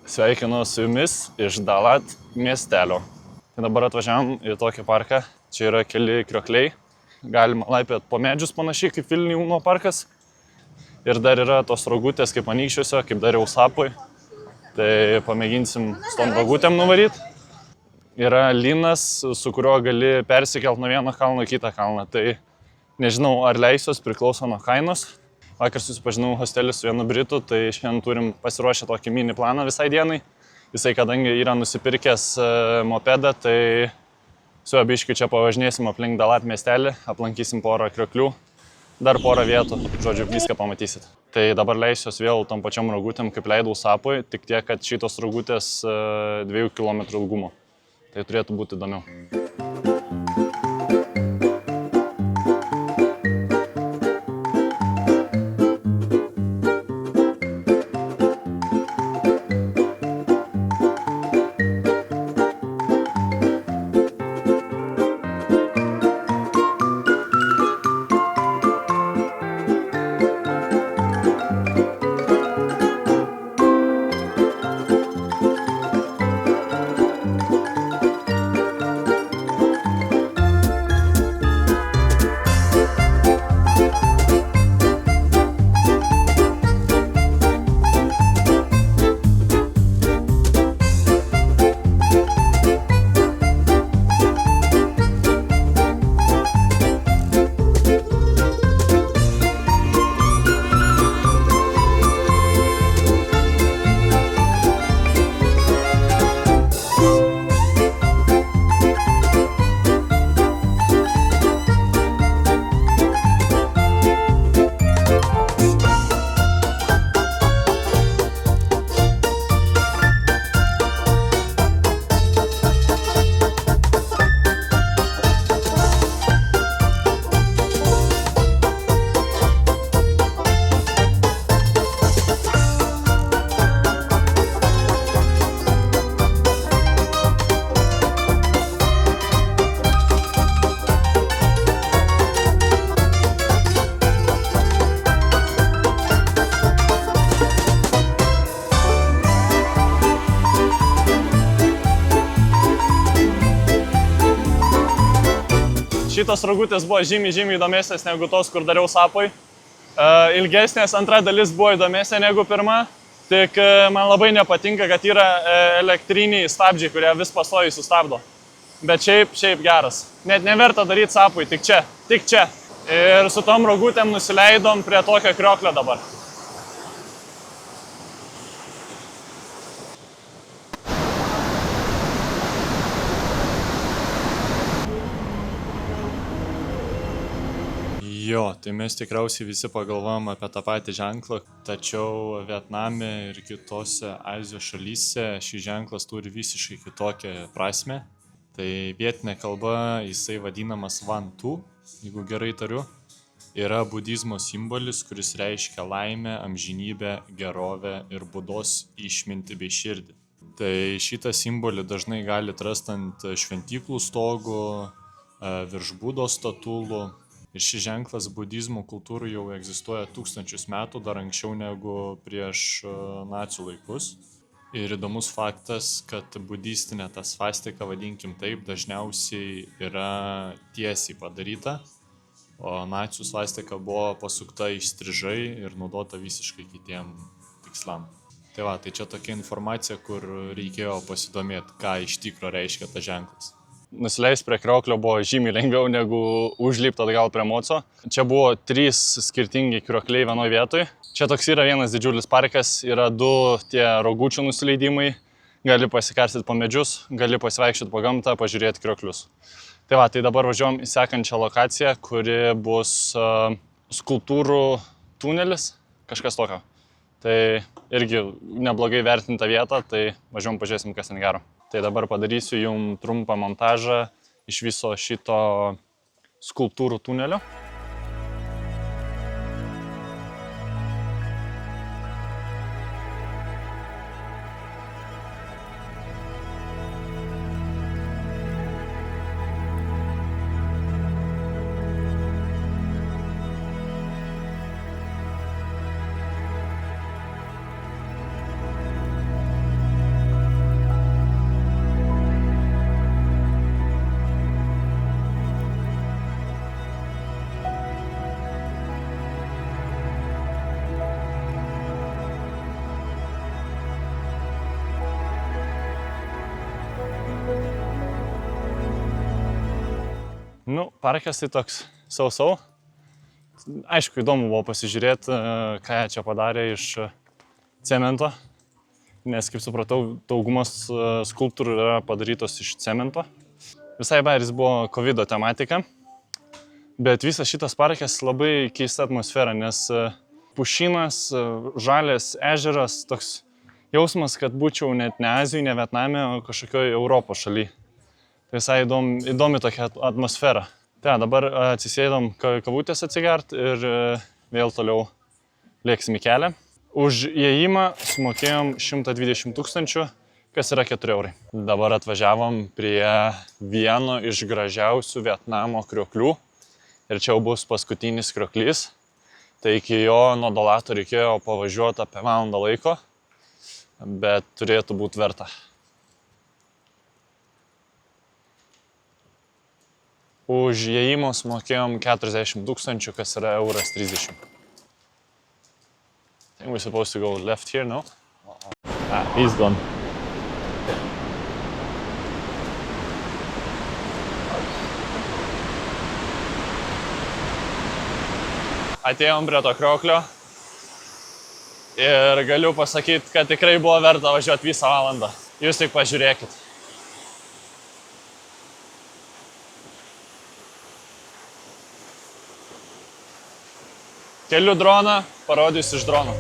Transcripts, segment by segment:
Sveikinu su jumis iš Dalat miestelio. Tai dabar atvažiavam į tokį parką. Čia yra keli kriokliai. Galima laipioti po medžius panašiai kaip Vilniuje Uno parkas. Ir dar yra tos rogutės kaip Anykščiuose, kaip dariau Sapui. Tai pamėginsim su tom rogutėm nuvaryti. Yra lynas, su kuriuo gali persikelt nuo vieno kalno į kitą kalną. Tai nežinau, ar leisios, priklauso nuo kainos. Vakar susipažinau hostelį su vienu britu, tai šiandien turim pasiruošę tokį mini planą visai dienai. Jisai, kadangi yra nusipirkęs mopedą, tai su jo biškiu čia pavažinėsim aplink Dalat miestelį, aplankysim porą krioklių, dar porą vietų, žodžiu, viską pamatysit. Tai dabar leisiuos vėl tom pačiom rogutėm, kaip leidau Sapui, tik tiek, kad šitos rogutės 2 km ilgumo. Tai turėtų būti įdomiau. Šitos rogutės buvo žymiai įdomesnės negu tos, kur dariau Sapui. Ilgesnės, antra dalis buvo įdomesnė negu pirma. Tik man labai nepatinka, kad yra elektriniai stabdžiai, kurie vis pastoviai sustabdo. Bet šiaip geras. Net neverta daryti Sapui, tik čia. Ir su tom rogutėm nusileidom prie tokio krioklio dabar. Jo, tai mes tikriausiai visi pagalvojam apie tą patį ženklą, tačiau Vietname ir kitose Azijos šalyse šis ženklas turi visiškai kitokią prasmę. Tai vietinė kalba jisai vadinamas Van Tu, jeigu gerai tariu, yra budizmo simbolis, kuris reiškia laimę, amžinybę, gerovę ir Budos išmintį bei širdį. Tai šitą simbolį dažnai galite rasti ant šventyklų stogų, virš Budos statulų. Ir šis ženklas budizmo kultūrų jau egzistuoja tūkstančius metų, dar anksčiau negu prieš nacių laikus. Ir įdomus faktas, kad budistinė ta svastika, vadinkim taip, dažniausiai yra tiesiai padaryta, o nacių svastika buvo pasukta įstrižai ir naudota visiškai kitiem tikslam. Tai čia tokia informacija, kur reikėjo pasidomėti, ką iš tikro reiškia tas ženklas. Nusileist prie krioklio buvo žymiai lengviau negu užlipti atgal prie moco. Čia buvo 3 skirtingi kriokliai vienoje vietoje. Čia toks yra vienas didžiulis parkas, yra 2 tie rogučių nusileidimai. Gali pasikarstyti po medžius, gali pasivaikščioti po gamtą, pažiūrėti krioklius. Tai dabar važiuojam į sekančią lokaciją, kuri bus skulptūrų tunelis, kažkas tokio. Tai irgi neblogai vertinta vieta, tai važiuojam pažiūrėsim, kas ten gero. Tai dabar padarysiu jums trumpą montažą iš viso šito skulptūrų tunelio. Nu, parkas tai toks sau. Aišku, įdomu buvo pasižiūrėti, ką jie čia padarė iš cemento, nes, kaip supratau, daugumas skulptūrų yra padarytos iš cemento. Visai bairis buvo COVID tematika, bet visas šitas parkas labai keista atmosfera, nes pušynas, žalias ežeras, toks jausmas, kad būčiau net ne Azijoje, ne Vietname, o kažkokioje Europos šalyje. Tai visai įdomi tokia atmosfera. Tai dabar atsisėdom kavutės atsigert ir vėl toliau lėksim į kelią. Už įėjimą sumokėjom 120 000, kas yra 4 eurai. Dabar atvažiavom prie vieno iš gražiausių Vietnamo krioklių. Ir čia jau bus paskutinis krioklys. Tai iki jo nuo Dalato reikėjo pavažiuoti apie valandą laiko, bet turėtų būti verta. Už įėjimus mokėjom 40 000, kas yra €30. I think we're supposed to go left here, no? He's gone. Atėjom prie to krioklio ir galiu pasakyti, kad tikrai buvo verta važiuoti visą valandą. Jūs tik pažiūrėkit. Keliu droną, parodysiu iš drono.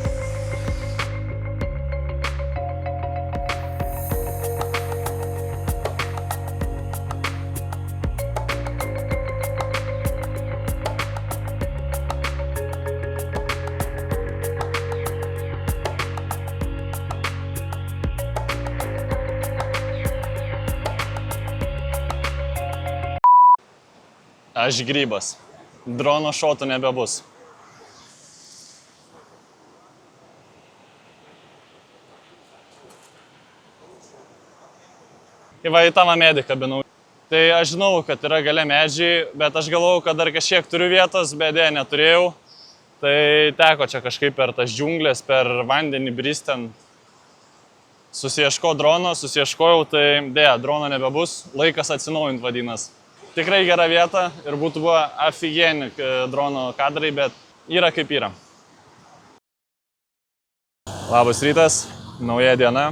Aš grybas. Drono šotų nebebus. Va į tavo medį kabinau. Tai aš žinau, kad yra gale medžiai, bet aš galvojau, kad dar kažkiek turiu vietos, bet dėja neturėjau. Tai teko čia kažkaip per tas džiunglės, per vandenį brist ten. Susieškojau drono, tai dėja, drono nebebus, laikas atsinaujint vadinas. Tikrai gera vieta ir būtų buvo aфиgeni drono kadrai, bet yra kaip yra. Labas rytas, nauja diena.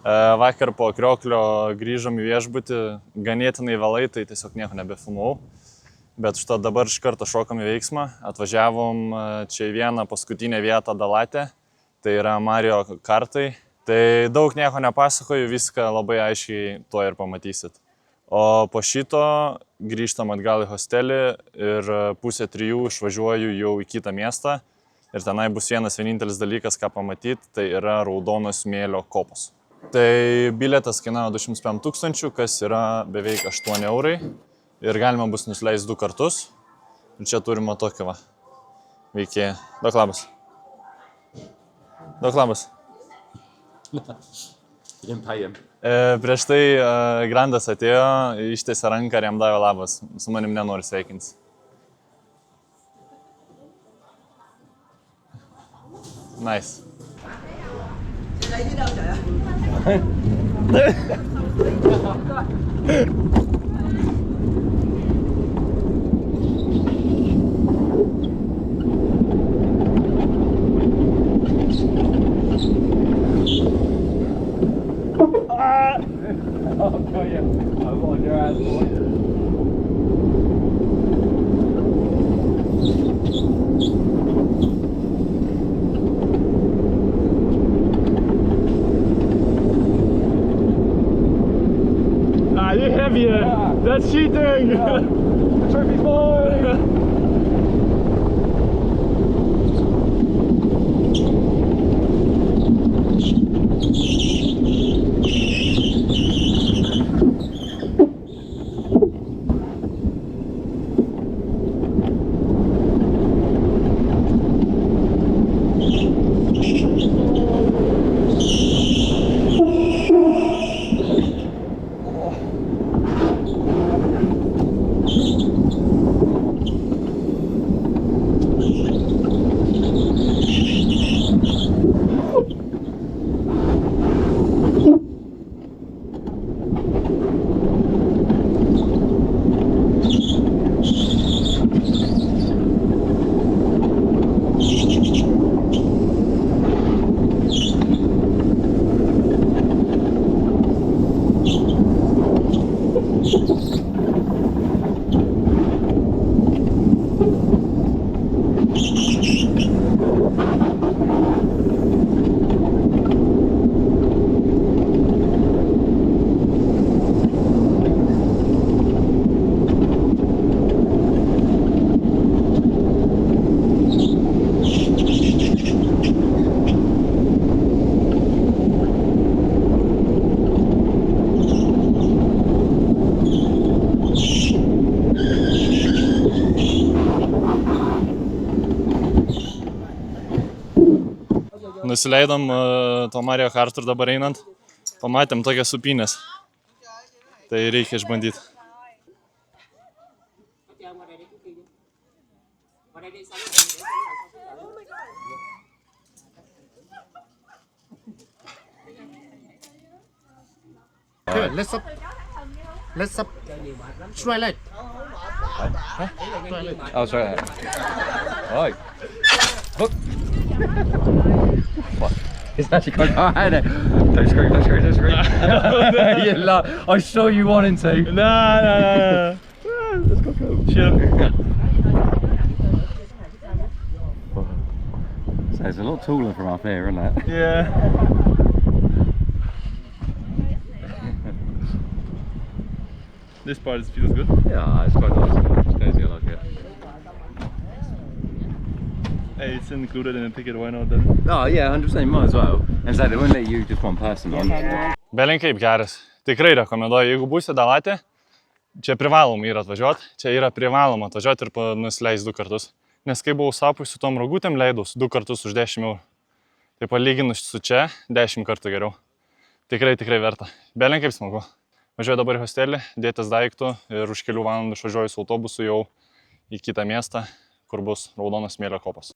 Vakar po krioklio grįžom į viešbutį, ganėtinai vėlai, tai tiesiog nieko nebefilmavau. Bet štai dabar iš karto šokam į veiksmą. Atvažiavom čia į vieną paskutinę vietą Dalate, tai yra Mario kartai. Tai daug nieko nepasakoju, viską labai aiškiai to ir pamatysit. O po šito grįžtam atgal į hostelį ir 2:30 išvažiuoju jau į kitą miestą. Ir tenai bus vienintelis dalykas, ką pamatyti, tai yra raudonos smėlio kopos. Tai bilietas kainavo 205 000, kas yra beveik 8 eurai. Ir galima bus nusileisti 2 kartus. Ir čia turime tokį va veikėją. Daug labas. Daug labas. Prieš tai Grandas atėjo, ištiesė ranką ir jam davė labas. Su manim nenori sveikintis. Nice. Đây đâu trời ơi? That's cheating! Trophy's mine! nusileidom to Mario Kart ir dabar einant, pamatėm tokias supynės. Tai reikia išbandyti. Good. Let's up. Straight leg. Oh, sorry. Right. Look. What? It's actually quite hard. Don't scream. I saw you wanting to. No. Let's go. Chill. So it's a lot taller from up here, isn't it? Yeah. This part feels good. Yeah, it's quite nice. It's cozy, I like it. Hey, it's included in the ticket, why not then? Oh yeah, 100%, might as well. And so they won't let you just one person on. Belenkaip geras. Tikrai rekomenduoju, jeigu būsi Dalatė, čia privalom yra atvažiuoti. Čia yra privaloma atvažiuoti ir nusileis 2 kartus. Nes kai buvau Sapui su tom rogutėm leidus 2 kartus už 10 eurų. Tai palyginus su čia 10 kartų geriau. Tikrai verta. Belenkaip smagu. Važiuoju dabar į hostelį, dėtis daiktų ir už kelių valandų išvažiuoju su autobusu jau į kitą miestą, kur bus Raudono smėlio kopos.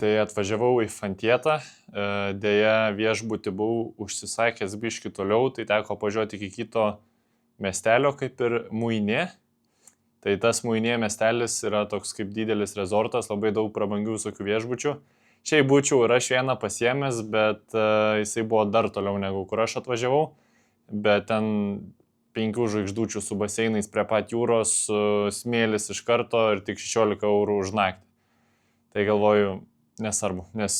Tai atvažiavau į Fantietą, dėja viešbutį buvau užsisakęs biškį toliau, tai teko važiuoti iki kito miestelio kaip ir Muinė. Tai tas Muinė miestelis yra toks kaip didelis rezortas, labai daug prabangių visokių viešbučių. Šiaip būčiau ir aš vieną pasiėmęs, bet jisai buvo dar toliau negu kur aš atvažiavau. Bet ten 5 žvaigždučių su baseinais prie pat jūros, smėlis iš karto ir tik 16 eurų už naktį. Tai galvoju, nesvarbu, nes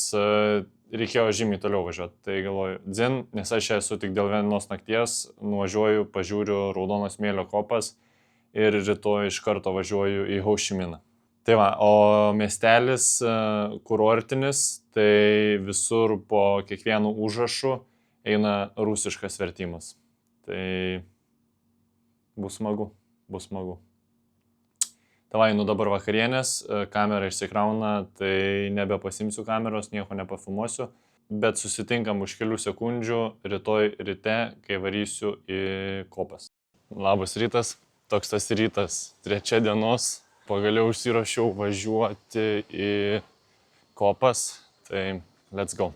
reikėjo žymiai toliau važiuoti. Tai galvoju, dzin, nes aš esu tik dėl vienos nakties, nuvažiuoju, pažiūriu Raudono smėlio kopas ir rytoj iš karto važiuoju į Haušiminą. Tai va, o miestelis kurortinis, tai visur po kiekvienu užrašu eina rusiškas vertimas. Tai bus smagu. Tai einu dabar vakarienės, kamera išsikrauna, tai nebepasimsiu kameros, nieko nepafilmuosiu, bet susitinkam už kelių sekundžių rytoj ryte, kai varysiu į kopas. Labas rytas, toks tas rytas, 3 dienos, pagaliau užsiruošiau važiuoti į kopas, tai let's go.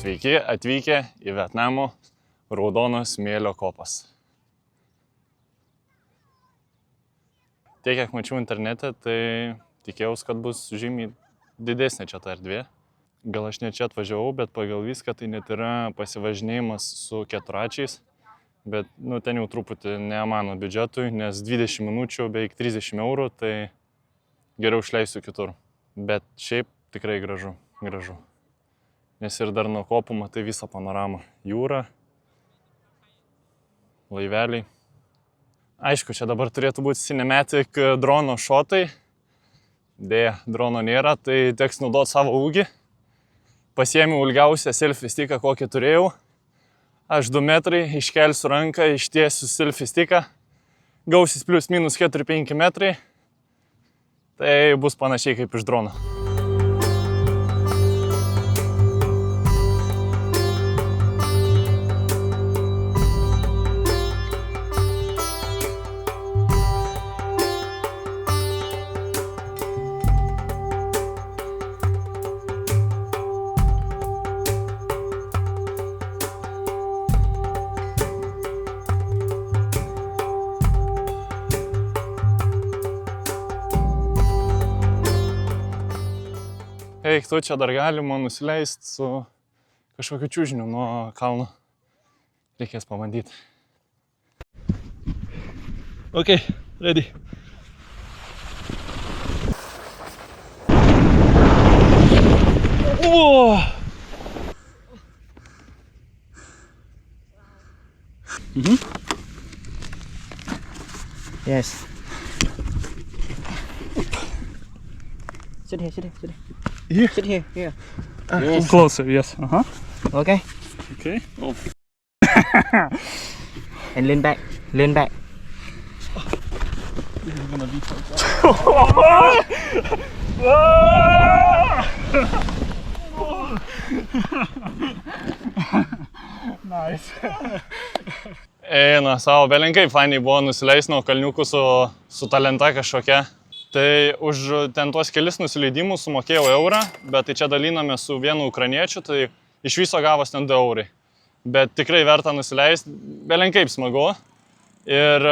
Sveiki atvykę į Vietnamo Raudono smėlio kopas. Tiek, kiek mačiau internete, tai tikėjausi, kad bus žymiai didesnė čia ta erdvė. Gal aš ne čia atvažiavau, bet pagal viską tai net yra pasivažinėjimas su keturračiais. Bet ten jau truputį ne mano biudžetui, nes 20 minučių beveik 30 eurų, tai geriau išleisiu kitur. Bet šiaip tikrai gražu. Nes ir dar nuo kopų matai visą panoramą. Jūra, laiveliai. Aišku, čia dabar turėtų būti cinematic drono šotai. Deja, drono nėra, tai teks naudoti savo ūgį. Pasiėmiau ilgiausią selfie sticką, kokį turėjau. Aš 2 metrai, iškelsiu ranką, ištiesiu selfie sticką. Gausis plius minus 4-5 metrai. Tai bus panašiai kaip iš drono. Eik, tu čia dar galima nusileisti su kažkokiu čiužiniu nuo kalno. Reikės pabandyti. Okay, ready. Oh! Yes. Sit here. Here? Sit here. Yes. Closer, yes. Okay. Okay. Oh. And lean back. This is gonna be Nice. Eina savo, belenkai fainiai buvo nusileis nuo kalniukų su talenta kažkokia. Tai už ten tuos kelis nusileidimus sumokėjau eurą, bet tai čia daliname su vienu ukrainiečiu, tai iš viso gavos ten 2 eurai. Bet tikrai verta nusileisti, belenkai smagu. Ir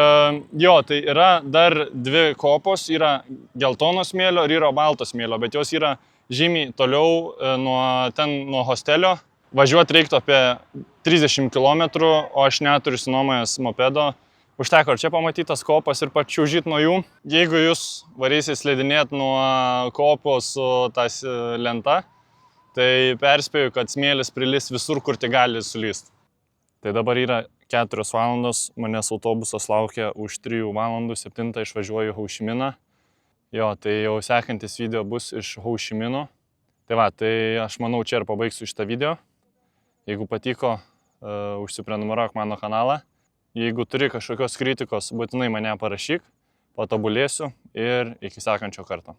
jo, tai yra dar 2 kopos, yra geltono smėlio ir yra balto smėlio, bet jos yra žymiai toliau nuo hostelio. Važiuoti reiktų apie 30 km, o aš neturiu sinuomojęs mopedo. Užteko ir čia pamatytas kopas ir pačiūžyti nuo jų. Jeigu jūs varysit slidinėti nuo kopos su tas lenta, tai perspėju, kad smėlis prilis visur, kur tik gali sulyst. Tai dabar yra 4 valandos, manęs autobusas laukia už 3 valandų, 7 išvažiuoju į Ho Chi Miną. Jo, tai jau sekantis video bus iš Ho Chi Mino. Tai va, tai aš manau čia ir pabaigsiu šitą video. Jeigu patiko, užsiprenumeruok mano kanalą. Jeigu turi kažkokios kritikos, būtinai mane parašyk, patobulėsiu ir iki sekančio karto.